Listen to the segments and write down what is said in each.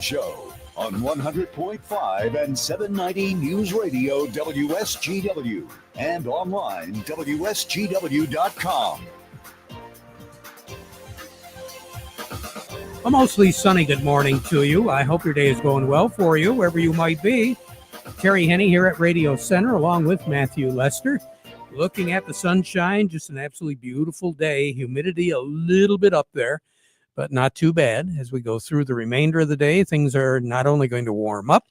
Show on 100.5 and 790 News Radio WSGW and online WSGW.com. A mostly sunny good morning to you. I hope your day is going well for you, wherever you might be. Terry Henne here at Radio Center, along with Matthew Lester. Looking at the sunshine, just an absolutely beautiful day. Humidity a little bit up there, but not too bad. As we go through the remainder of the day, things are not only going to warm up,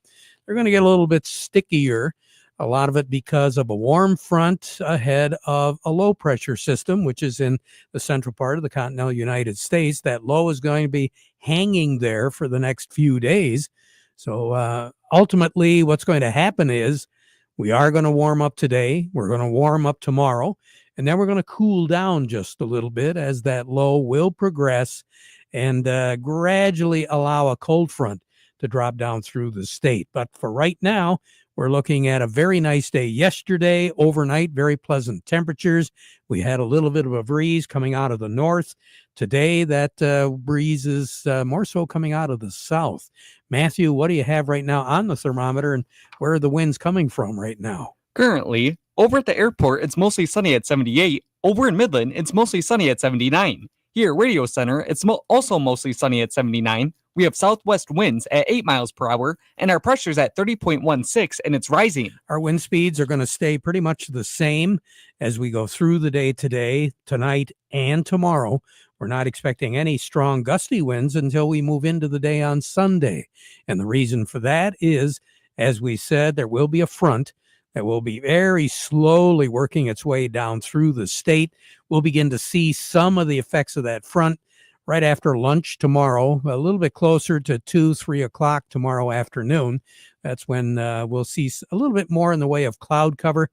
they're going to get a little bit stickier. A lot of it because of a warm front ahead of a low pressure system, which is in the central part of the continental United States. That low is going to be hanging there for the next few days. So ultimately, what's going to happen is we are going to warm up today. We're going to warm up tomorrow. And then we're going to cool down just a little bit as that low will progress and gradually allow a cold front to drop down through the state. But for right now, we're looking at a very nice day yesterday, overnight, very pleasant temperatures. We had a little bit of a breeze coming out of the north. Today, that breeze is more so coming out of the south. Matthew, what do you have right now on the thermometer, and where are the winds coming from right now? Currently, over at the airport, it's mostly sunny at 78. Over in Midland, it's mostly sunny at 79. Here at Radio Center, it's also mostly sunny at 79. We have southwest winds at 8 miles per hour, and our pressure's at 30.16, and it's rising. Our wind speeds are going to stay pretty much the same as we go through the day today, tonight, and tomorrow. We're not expecting any strong gusty winds until we move into the day on Sunday. And the reason for that is, as we said, there will be a front that will be very slowly working its way down through the state. We'll begin to see some of the effects of that front right after lunch tomorrow, a little bit closer to 2, 3 o'clock tomorrow afternoon. That's when we'll see a little bit more in the way of cloud cover,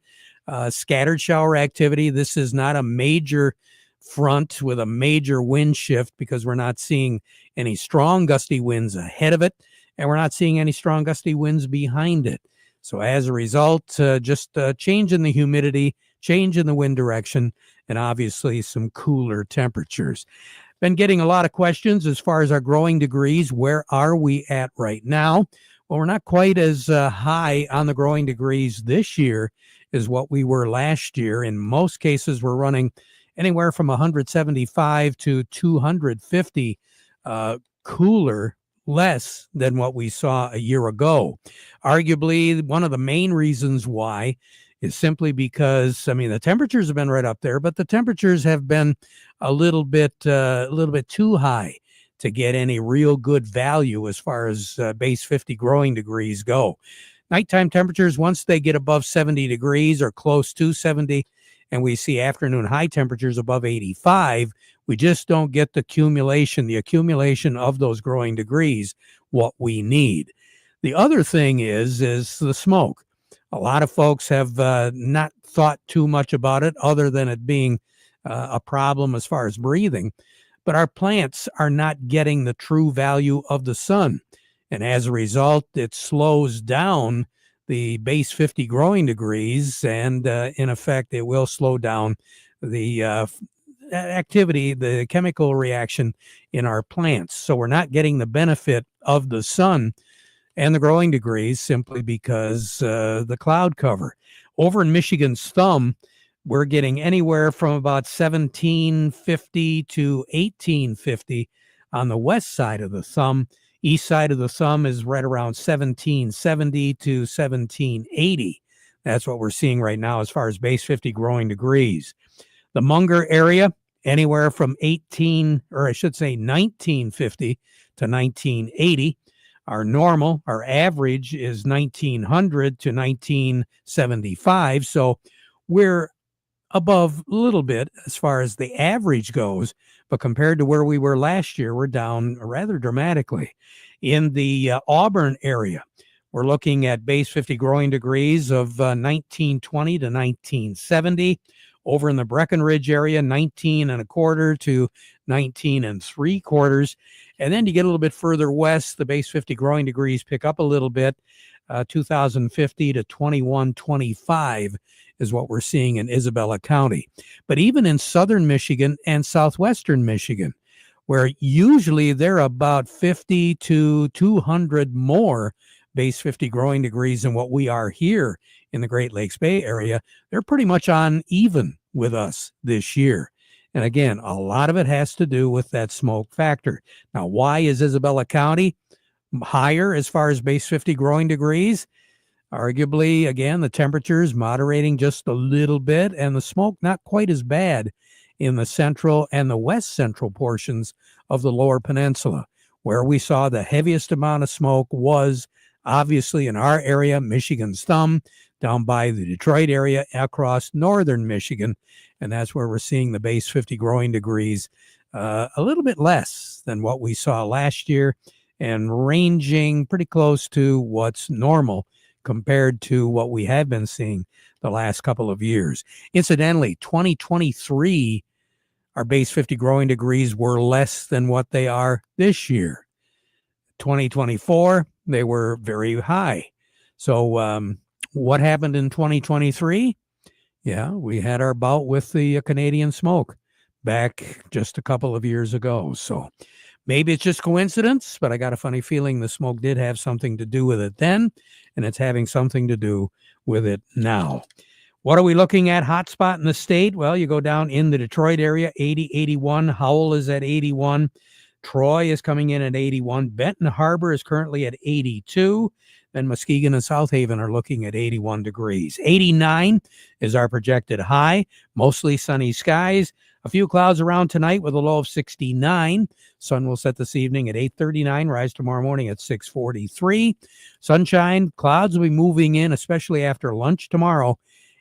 scattered shower activity. This is not a major front with a major wind shift because we're not seeing any strong gusty winds ahead of it, and we're not seeing any strong gusty winds behind it. So as a result, just change in the humidity, change in the wind direction, and obviously some cooler temperatures. Been getting a lot of questions as far as our growing degrees. Where are we at right now? Well, we're not quite as high on the growing degrees this year as what we were last year. In most cases, we're running anywhere from 175 to 250 cooler, less than what we saw a year ago. Arguably, one of the main reasons why is simply because, the temperatures have been right up there, but the temperatures have been a little bit too high to get any real good value as far as base 50 growing degrees go. Nighttime temperatures, once they get above 70 degrees or close to 70, and we see afternoon high temperatures above 85, we just don't get the accumulation of those growing degrees, what we need. The other thing is the smoke. A lot of folks have not thought too much about it other than it being a problem as far as breathing. But our plants are not getting the true value of the sun. And as a result, it slows down the base 50 growing degrees. And in effect, it will slow down the activity, the chemical reaction in our plants. So we're not getting the benefit of the sun and the growing degrees simply because the cloud cover. Over in Michigan's thumb, we're getting anywhere from about 1750 to 1850 on the west side of the thumb. East side of the thumb is right around 1770 to 1780. That's what we're seeing right now as far as base 50 growing degrees. The Munger area, anywhere from 1950 to 1980. Our normal, our average is 1900 to 1975. So we're above a little bit as far as the average goes, but compared to where we were last year, we're down rather dramatically. In the Auburn area, we're looking at base 50 growing degrees of 1920 to 1970. Over in the Breckenridge area, 19 and a quarter to 19 and 3/4. And then you get a little bit further west, the base 50 growing degrees pick up a little bit. 2050 to 2125 is what we're seeing in Isabella County. But even in southern Michigan and southwestern Michigan, where usually they're about 50 to 200 more base 50 growing degrees than what we are here in the Great Lakes Bay Area. They're pretty much on even with us this year. And again, a lot of it has to do with that smoke factor. Now, why is Isabella County higher as far as base 50 growing degrees? Arguably, again, the temperatures moderating just a little bit and the smoke not quite as bad in the central and the west central portions of the lower peninsula. Where we saw the heaviest amount of smoke was obviously in our area, Michigan's thumb, down by the Detroit area, across northern Michigan. And that's where we're seeing the base 50 growing degrees a little bit less than what we saw last year and ranging pretty close to what's normal compared to what we have been seeing the last couple of years. Incidentally, 2023, our base 50 growing degrees were less than what they are this year. 2024, they were very high. So what happened in 2023? Yeah, we had our bout with the Canadian smoke back just a couple of years ago. So maybe it's just coincidence, but I got a funny feeling the smoke did have something to do with it then, and it's having something to do with it now. What are we looking at? Hotspot in the state? Well, you go down in the Detroit area, 80, 81. Howell is at 81. Troy is coming in at 81. Benton Harbor is currently at 82. Then Muskegon and South Haven are looking at 81 degrees. 89 is our projected high. Mostly sunny skies. A few clouds around tonight with a low of 69. Sun will set this evening at 8:39, rise tomorrow morning at 6:43. Sunshine, clouds will be moving in, especially after lunch tomorrow.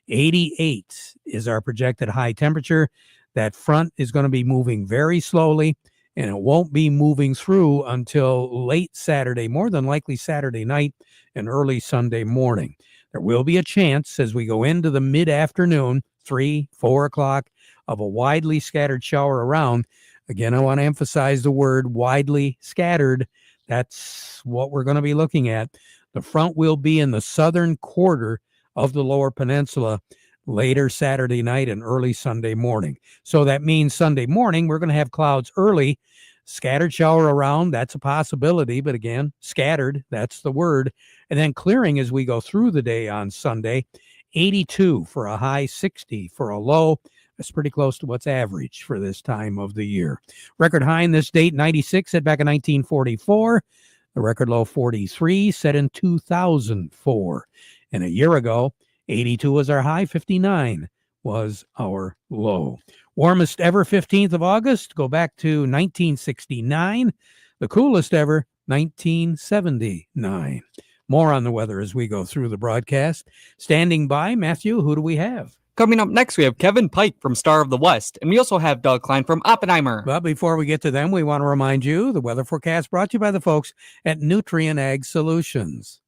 88 is our projected high temperature. That front is going to be moving very slowly, and it won't be moving through until late Saturday, more than likely Saturday night and early Sunday morning. There will be a chance as we go into the mid-afternoon, 3, 4 o'clock, of a widely scattered shower around. Again, I want to emphasize the word widely scattered. That's what we're going to be looking at. The front will be in the southern quarter of the lower peninsula later Saturday night and early Sunday morning. So that means Sunday morning, we're going to have clouds early, scattered shower around. That's a possibility, but again, scattered, that's the word. And then clearing as we go through the day on Sunday, 82 for a high, 60 for a low. That's pretty close to what's average for this time of the year. Record high in this date, 96, set back in 1944. The record low, 43, set in 2004. And a year ago, 82 was our high, 59 was our low. Warmest ever, 15th of August, go back to 1969. The coolest ever, 1979. More on the weather as we go through the broadcast. Standing by, Matthew, who do we have? Coming up next, we have Kevin Pike from Star of the West, and we also have Doug Klein from Oppenheimer. But before we get to them, we want to remind you the weather forecast brought to you by the folks at Nutrien Ag Solutions.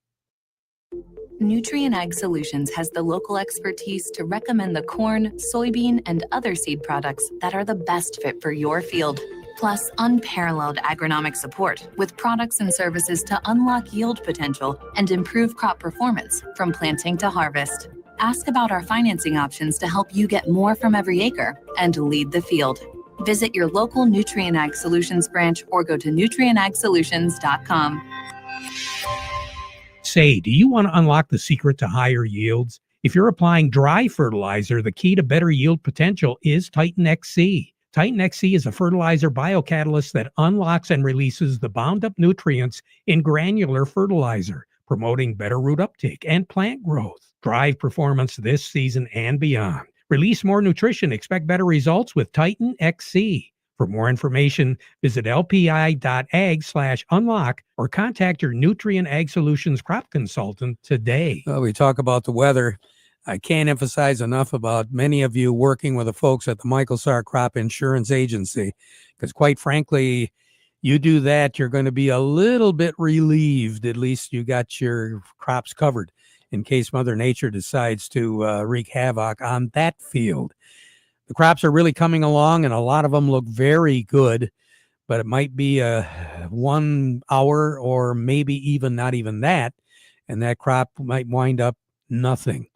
Nutrien Ag Solutions has the local expertise to recommend the corn, soybean, and other seed products that are the best fit for your field. Plus, unparalleled agronomic support with products and services to unlock yield potential and improve crop performance from planting to harvest. Ask about our financing options to help you get more from every acre and lead the field. Visit your local Nutrien Ag Solutions branch or go to nutrienagsolutions.com. Say, do you want to unlock the secret to higher yields? If you're applying dry fertilizer, the key to better yield potential is Titan XC. Titan XC is a fertilizer biocatalyst that unlocks and releases the bound-up nutrients in granular fertilizer, promoting better root uptake and plant growth. Drive performance this season and beyond. Release more nutrition. Expect better results with Titan XC. For more information, visit lpi.ag/unlock or contact your Nutrien Ag Solutions crop consultant today. Well, we talk about the weather. I can't emphasize enough about many of you working with the folks at the Michael Sarr Crop Insurance Agency, because quite frankly, you do that, you're going to be a little bit relieved. At least you got your crops covered in case Mother Nature decides to wreak havoc on that field. The crops are really coming along, and a lot of them look very good, but it might be 1 hour or maybe even not even that, and that crop might wind up nothing.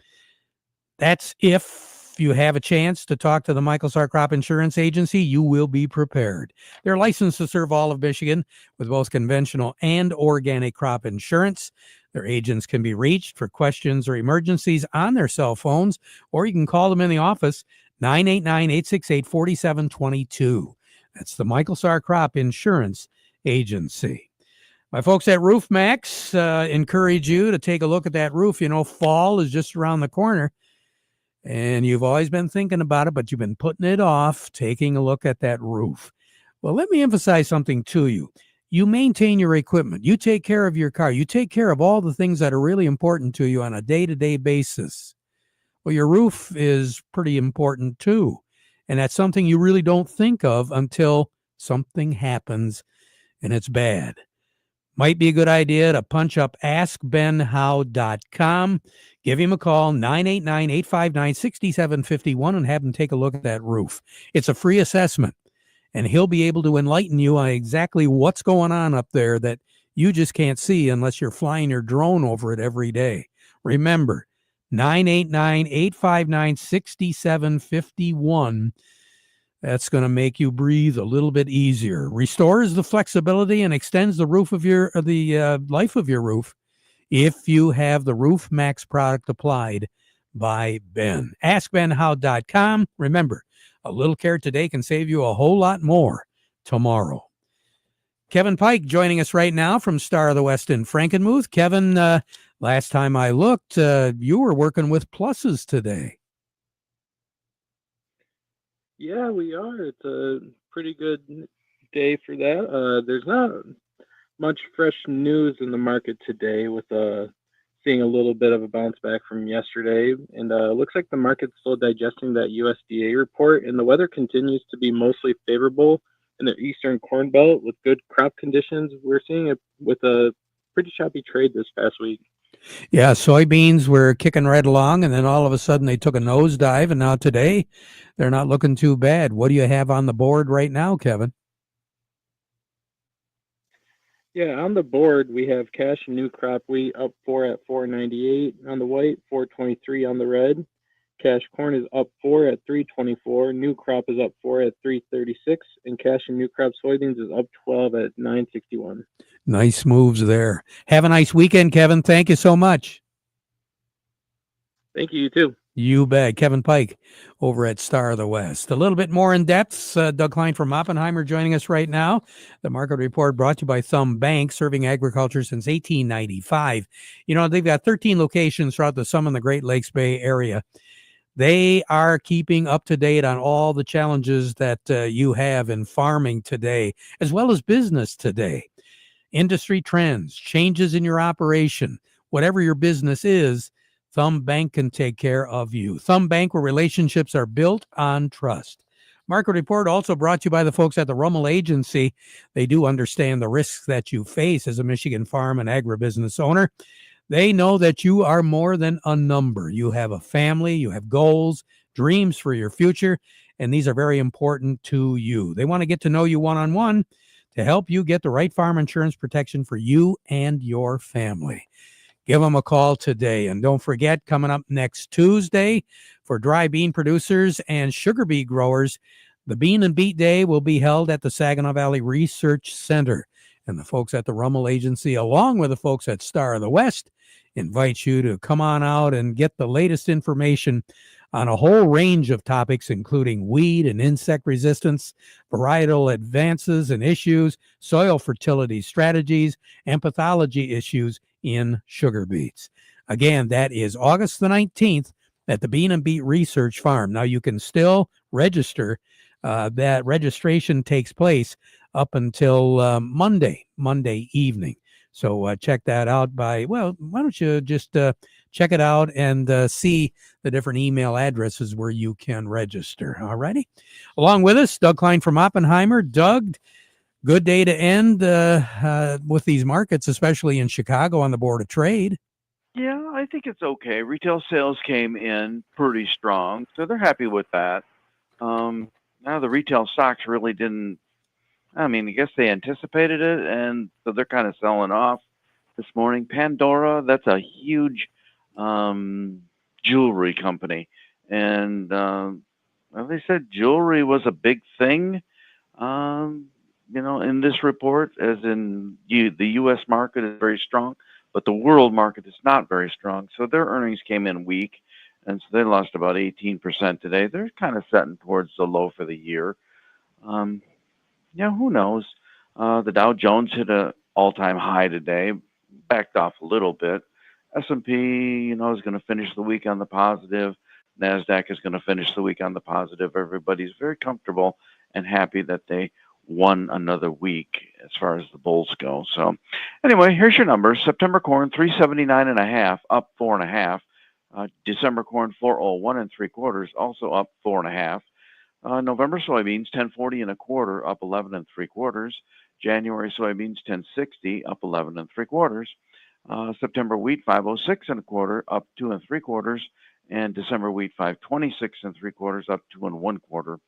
That's if if you have a chance to talk to the Michael Sarr Crop Insurance Agency, you will be prepared. They're licensed to serve all of Michigan with both conventional and organic crop insurance. Their agents can be reached for questions or emergencies on their cell phones, or you can call them in the office, 989-868-4722. That's the Michael Sarr Crop Insurance Agency. My folks at Roof Max encourage you to take a look at that roof. You know, fall is just around the corner, and you've always been thinking about it, but you've been putting it off, taking a look at that roof. Well, let me emphasize something to you. You maintain your equipment. You take care of your car. You take care of all the things that are really important to you on a day-to-day basis. Well, your roof is pretty important too, and that's something you really don't think of until something happens and it's bad. Might be a good idea to punch up askbenhow.com. Give him a call, 989-859-6751, and have him take a look at that roof. It's a free assessment, and he'll be able to enlighten you on exactly what's going on up there that you just can't see unless you're flying your drone over it every day. Remember, 989-859-6751. That's going to make you breathe a little bit easier. Restores the flexibility and extends the life of your roof if you have the Roof Max product applied by Ben. AskBenHow.com. Remember, a little care today can save you a whole lot more tomorrow. Kevin Pike joining us right now from Star of the West in Frankenmuth. Kevin, last time I looked, you were working with pluses today. Yeah, we are. It's a pretty good day for that. There's not much fresh news in the market today with seeing a little bit of a bounce back from yesterday. And it looks like the market's still digesting that USDA report, and the weather continues to be mostly favorable in the eastern corn belt with good crop conditions. We're seeing it with a pretty choppy trade this past week. Yeah, soybeans were kicking right along, and then all of a sudden they took a nosedive, and now today they're not looking too bad. What do you have on the board right now, Kevin? Yeah, on the board we have cash and new crop wheat up 4 at $4.98 on the white, $4.23 on the red. Cash corn is up 4 at $3.24. New crop is up 4 at $3.36, and cash and new crop soybeans is up 12 at $9.61. Nice moves there. Have a nice weekend, Kevin. Thank you so much. Thank you, you too. You bet. Kevin Pike over at Star of the West. A little bit more in depth. Doug Klein from Oppenheimer joining us right now. The market report brought to you by Thumb Bank, serving agriculture since 1895. You know, they've got 13 locations throughout the Thumb and the Great Lakes Bay area. They are keeping up to date on all the challenges that you have in farming today, as well as business today. Industry trends, changes in your operation, whatever your business is, Thumb Bank can take care of you. Thumb Bank, where relationships are built on trust. Market report also brought to you by the folks at the Rummel Agency. They do understand the risks that you face as a Michigan farm and agribusiness owner. They know that you are more than a number. You have a family, you have goals, dreams for your future, and these are very important to you. They want to get to know you one-on-one to help you get the right farm insurance protection for you and your family. Give them a call today. And don't forget, coming up next Tuesday for dry bean producers and sugar beet growers, the Bean and Beet Day will be held at the Saginaw Valley Research Center. And the folks at the Rummel Agency, along with the folks at Star of the West, invite you to come on out and get the latest information on a whole range of topics, including weed and insect resistance, varietal advances and issues, soil fertility strategies, and pathology issues in sugar beets. Again, that is August the 19th at the Bean and Beet Research Farm. Now, you can still register. That registration takes place up until Monday evening. So check that out why don't you just check it out and see the different email addresses where you can register. All righty. Along with us, Doug Klein from Oppenheimer. Doug, good day to end with these markets, especially in Chicago on the Board of Trade. Yeah, I think it's okay. Retail sales came in pretty strong, so they're happy with that. Now the retail stocks really didn't. I mean, I guess they anticipated it, and so they're kind of selling off this morning. Pandora, that's a huge jewelry company, And well, they said jewelry was a big thing, in this report, as in the U.S. market is very strong, but the world market is not very strong. So their earnings came in weak, and so they lost about 18% today. They're kind of setting towards the low for the year. Who knows? The Dow Jones hit an all-time high today, backed off a little bit. S&P, is going to finish the week on the positive. NASDAQ is going to finish the week on the positive. Everybody's very comfortable and happy that they won another week as far as the bulls go. So anyway, here's your numbers. September corn, 379.5, up 4.5. December corn, 401 3/4, also up 4.5. November soybeans, 1040 1/4, up 11 3/4. January soybeans, 1060, up 11 3/4. September wheat, 506 1/4, up 2 3/4. And December wheat, 526 3/4, up 2 1/4.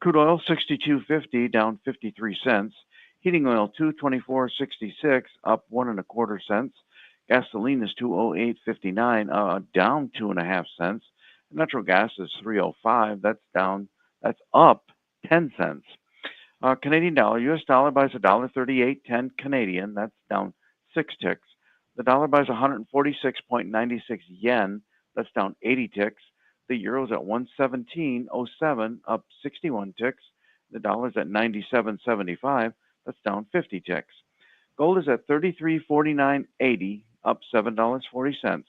Crude oil, 62.50, down 53 cents. Heating oil, 224.66, up 1 1/4 cents. Gasoline is 208.59, down 2.5 cents. Natural gas is 305. That's up 10 cents. Canadian dollar, U.S. dollar buys $1.38.10 Canadian. That's down 6 ticks. The dollar buys 146.96 yen. That's down 80 ticks. The euro's at 117.07, up 61 ticks. The dollar's at 97.75. That's down 50 ticks. Gold is at 33.49.80, up $7.40.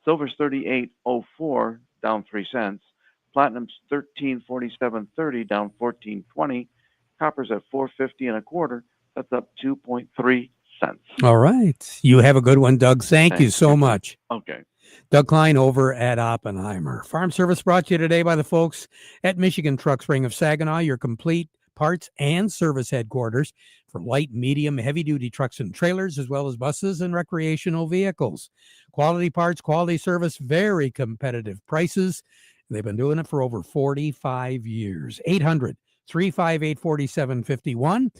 Silver's 38.04, down 3 cents. Platinum's 13.47.30, down 14.20. Copper's at 4.50 1/4. That's up 2.3 cents. All right. You have a good one, Doug. Thank you so much. Okay. Doug Klein over at Oppenheimer. Farm Service brought to you today by the folks at Michigan Truck Spring of Saginaw, your complete parts and service headquarters for light, medium, heavy-duty trucks and trailers, as well as buses and recreational vehicles. Quality parts, quality service, very competitive prices. They've been doing it for over 45 years. 800-358-4751,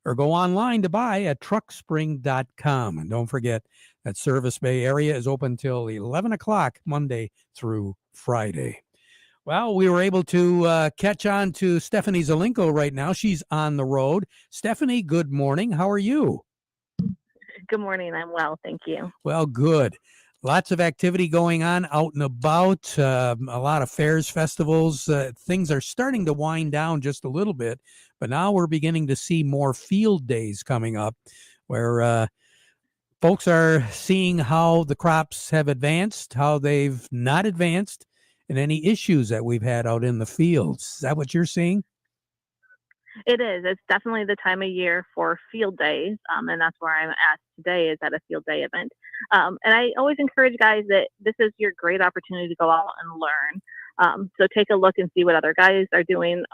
or go online to buy at truckspring.com. And don't forget that Service Bay area is open till 11 o'clock Monday through Friday. Well, we were able to catch on to Stephanie Zelenko right now. She's on the road. Stephanie, good morning. How are you? Good morning. I'm well. Thank you. Well, good. Lots of activity going on out and about, a lot of fairs, festivals. Things are starting to wind down just a little bit, but now we're beginning to see more field days coming up where folks are seeing how the crops have advanced, how they've not advanced, and any issues that we've had out in the fields. Is that what you're seeing? It is. It's definitely the time of year for field days, and that's where I'm at today, is at a field day event. And I always encourage guys that this is your great opportunity to go out and learn. So take a look and see what other guys are doing,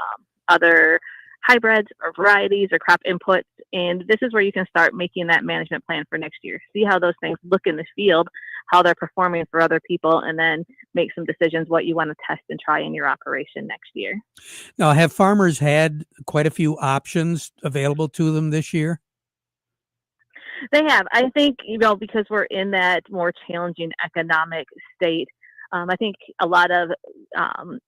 other hybrids or varieties or crop inputs. And this is where you can start making that management plan for next year. See how those things look in the field, how they're performing for other people, and then make some decisions what you want to test and try in your operation next year. Now, have farmers had quite a few options available to them this year? They have. I think, because we're in that more challenging economic state, I think a lot of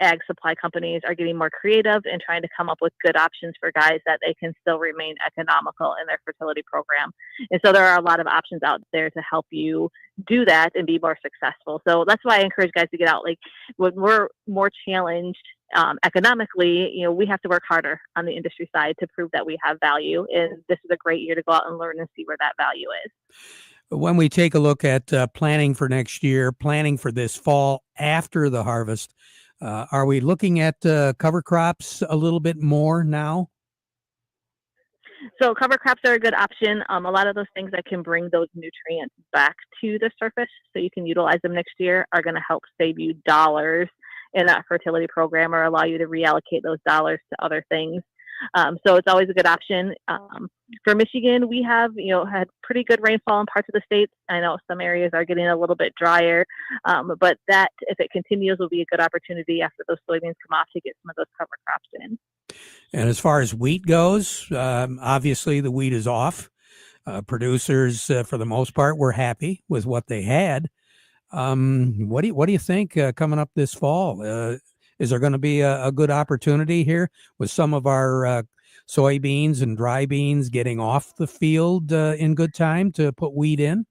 ag supply companies are getting more creative and trying to come up with good options for guys that they can still remain economical in their fertility program. And so there are a lot of options out there to help you do that and be more successful. So that's why I encourage guys to get out. Like, when we're more challenged economically, we have to work harder on the industry side to prove that we have value. And this is a great year to go out and learn and see where that value is. When we take a look at planning for next year, planning for this fall after the harvest, are we looking at cover crops a little bit more now? So cover crops are a good option. A lot of those things that can bring those nutrients back to the surface so you can utilize them next year are going to help save you dollars in that fertility program or allow you to reallocate those dollars to other things. So it's always a good option. For Michigan, we have, had pretty good rainfall in parts of the state. I know some areas are getting a little bit drier, but that, if it continues, will be a good opportunity after those soybeans come off to get some of those cover crops in. And as far as wheat goes, obviously the wheat is off. Producers, for the most part, were happy with what they had. What do you think coming up this fall? Is there going to be a good opportunity here with some of our soybeans and dry beans getting off the field in good time to put wheat in?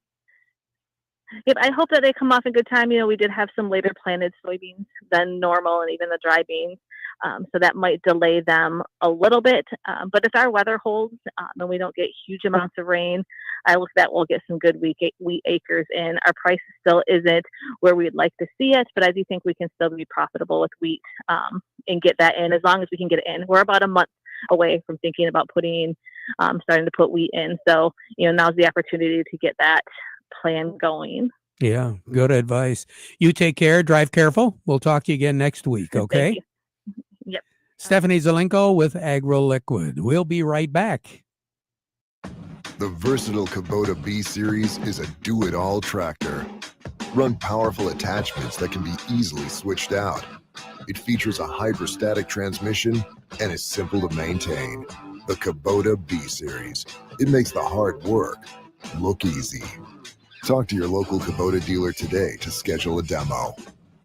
Yep, I hope that they come off in good time. We did have some later planted soybeans than normal, and even the dry beans. So that might delay them a little bit. But if our weather holds and we don't get huge amounts of rain, I look that we'll get some good wheat acres in. Our price still isn't where we'd like to see it, but I do think we can still be profitable with wheat and get that in as long as we can get it in. We're about a month away from thinking about starting to put wheat in. So, now's the opportunity to get that plan going. Yeah, good advice. You take care. Drive careful. We'll talk to you again next week, okay? Thank you. Yep. Stephanie Zelenko with AgroLiquid. We'll be right back. The versatile Kubota B Series is a do-it-all tractor. Run powerful attachments that can be easily switched out. It features a hydrostatic transmission and is simple to maintain. The Kubota B Series. It makes the hard work look easy. Talk to your local Kubota dealer today to schedule a demo.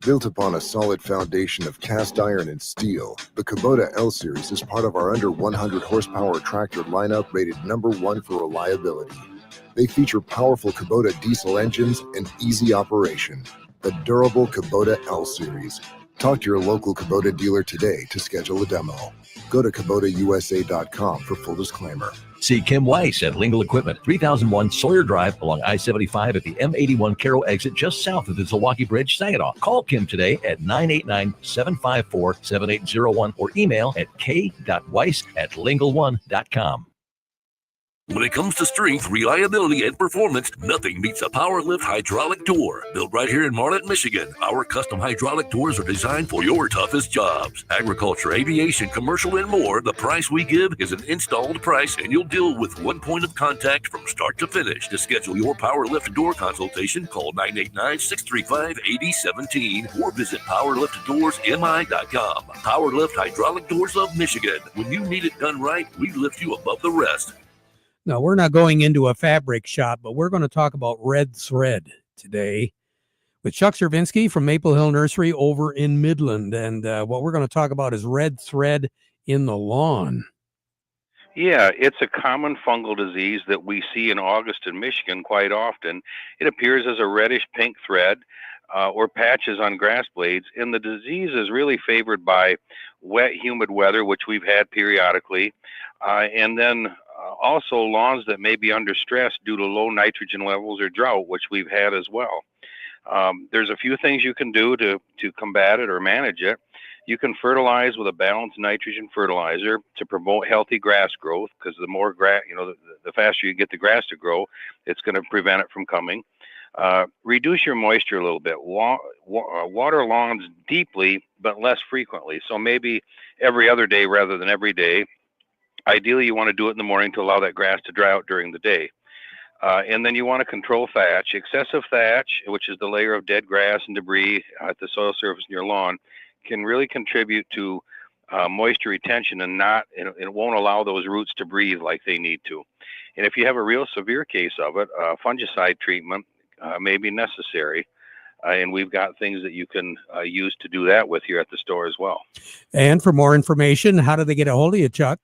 Built upon a solid foundation of cast iron and steel, the Kubota L Series is part of our under 100 horsepower tractor lineup rated #1 for reliability. They feature powerful Kubota diesel engines and easy operation. The durable Kubota L Series. Talk to your local Kubota dealer today to schedule a demo. Go to KubotaUSA.com for full disclaimer. See Kim Weiss at Lingle Equipment, 3001 Sawyer Drive along I-75 at the M81 Carroll exit just south of the Zilwaukee Bridge, Saginaw. Call Kim today at 989-754-7801 or email at k.weiss@lingle1.com. When it comes to strength, reliability, and performance, nothing beats a PowerLift hydraulic door. Built right here in Marlette, Michigan, our custom hydraulic doors are designed for your toughest jobs. Agriculture, aviation, commercial, and more. The price we give is an installed price, and you'll deal with one point of contact from start to finish. To schedule your PowerLift door consultation, call 989-635-8017 or visit PowerLiftDoorsMI.com. PowerLift Hydraulic Doors of Michigan. When you need it done right, we lift you above the rest. No, we're not going into a fabric shop, but we're going to talk about red thread today with Chuck Cervinsky from Maple Hill Nursery over in Midland. And what we're going to talk about is red thread in the lawn. Yeah, it's a common fungal disease that we see in August in Michigan quite often. It appears as a reddish pink thread or patches on grass blades, and the disease is really favored by wet, humid weather, which we've had periodically, and then also lawns that may be under stress due to low nitrogen levels or drought, which we've had as well. There's a few things you can do to combat it or manage it. You can fertilize with a balanced nitrogen fertilizer to promote healthy grass growth, because the more grass, the faster you get the grass to grow, it's going to prevent it from coming. Reduce your moisture a little bit. Water lawns deeply, but less frequently. So maybe every other day rather than every day. Ideally, you want to do it in the morning to allow that grass to dry out during the day. And then you want to control thatch. Excessive thatch, which is the layer of dead grass and debris at the soil surface in your lawn, can really contribute to moisture retention and it won't allow those roots to breathe like they need to. And if you have a real severe case of it, fungicide treatment may be necessary. And we've got things that you can use to do that with here at the store as well. And for more information, how do they get a hold of you, Chuck?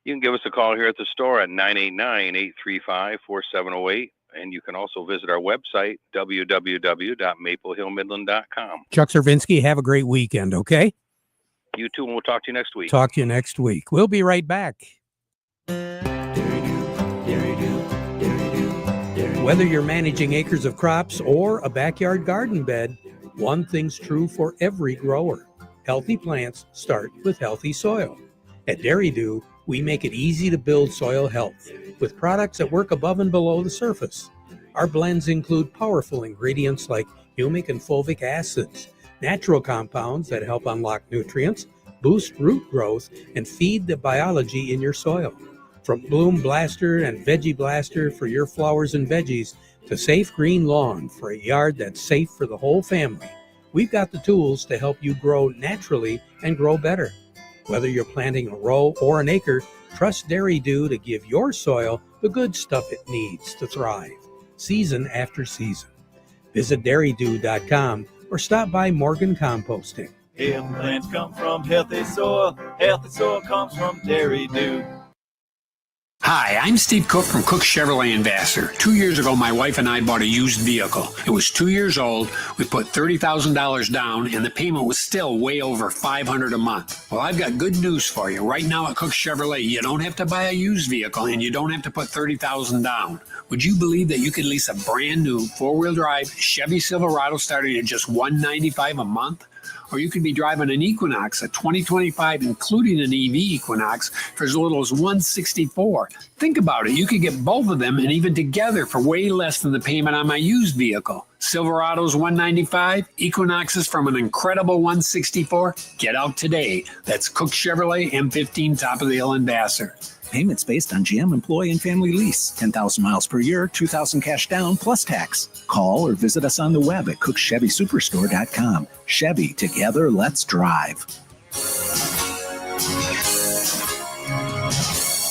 You can give us a call here at the store at 989-835-4708. And you can also visit our website, www.maplehillmidland.com. Chuck Cervinsky, have a great weekend, okay? You too, and we'll talk to you next week. Talk to you next week. We'll be right back. Whether you're managing acres of crops or a backyard garden bed, one thing's true for every grower. Healthy plants start with healthy soil. At Dairy Dew, we make it easy to build soil health with products that work above and below the surface. Our blends include powerful ingredients like humic and fulvic acids, natural compounds that help unlock nutrients, boost root growth, and feed the biology in your soil. From Bloom Blaster and Veggie Blaster for your flowers and veggies to Safe Green Lawn for a yard that's safe for the whole family, we've got the tools to help you grow naturally and grow better. Whether you're planting a row or an acre, trust Dairy Dew to give your soil the good stuff it needs to thrive, season after season. Visit dairydew.com or stop by Morgan Composting. Healthy plants come from healthy soil. Healthy soil comes from Dairy Dew. Hi, I'm Steve Cook from Cook Chevrolet in Vassar. 2 years ago, my wife and I bought a used vehicle. It was 2 years old. We put $30,000 down, and the payment was still way over $500 a month. Well, I've got good news for you. Right now at Cook Chevrolet, you don't have to buy a used vehicle, and you don't have to put $30,000 down. Would you believe that you could lease a brand new four-wheel drive Chevy Silverado starting at just $195 a month? Or you could be driving an Equinox, a 2025, including an EV Equinox, for as little as $164. Think about it. You could get both of them and even together for way less than the payment on my used vehicle. Silverado's $195, Equinoxes from an incredible $164. Get out today. That's Cook Chevrolet, M15, top of the hill in Vassar. Payments based on GM employee and family lease. 10,000 miles per year, $2,000 cash down plus tax. Call or visit us on the web at cookchevysuperstore.com. Chevy, together, let's drive.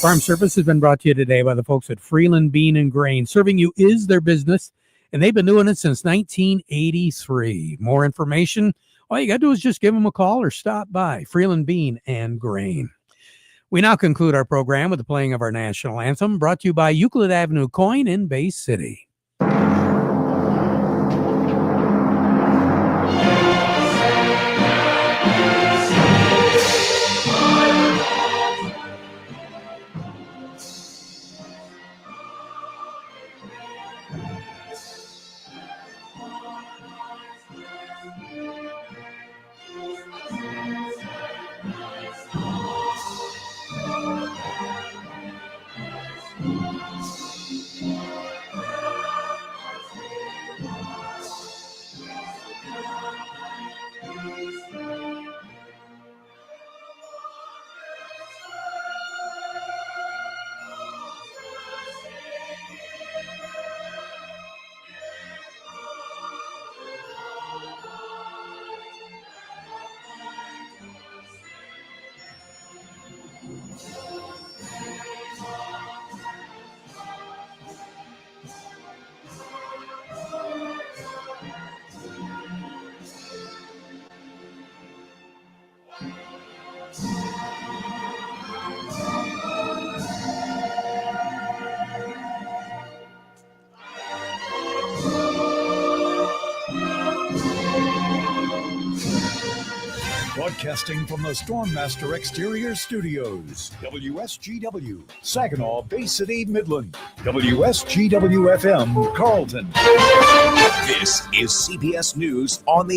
Farm Service has been brought to you today by the folks at Freeland Bean and Grain. Serving you is their business, and they've been doing it since 1983. More information, all you got to do is just give them a call or stop by. Freeland Bean and Grain. We now conclude our program with the playing of our national anthem, brought to you by Euclid Avenue Coin in Bay City. Broadcasting from the Stormmaster Exterior Studios, WSGW, Saginaw, Bay City, Midland, WSGW FM, Carlton. This is CBS News on the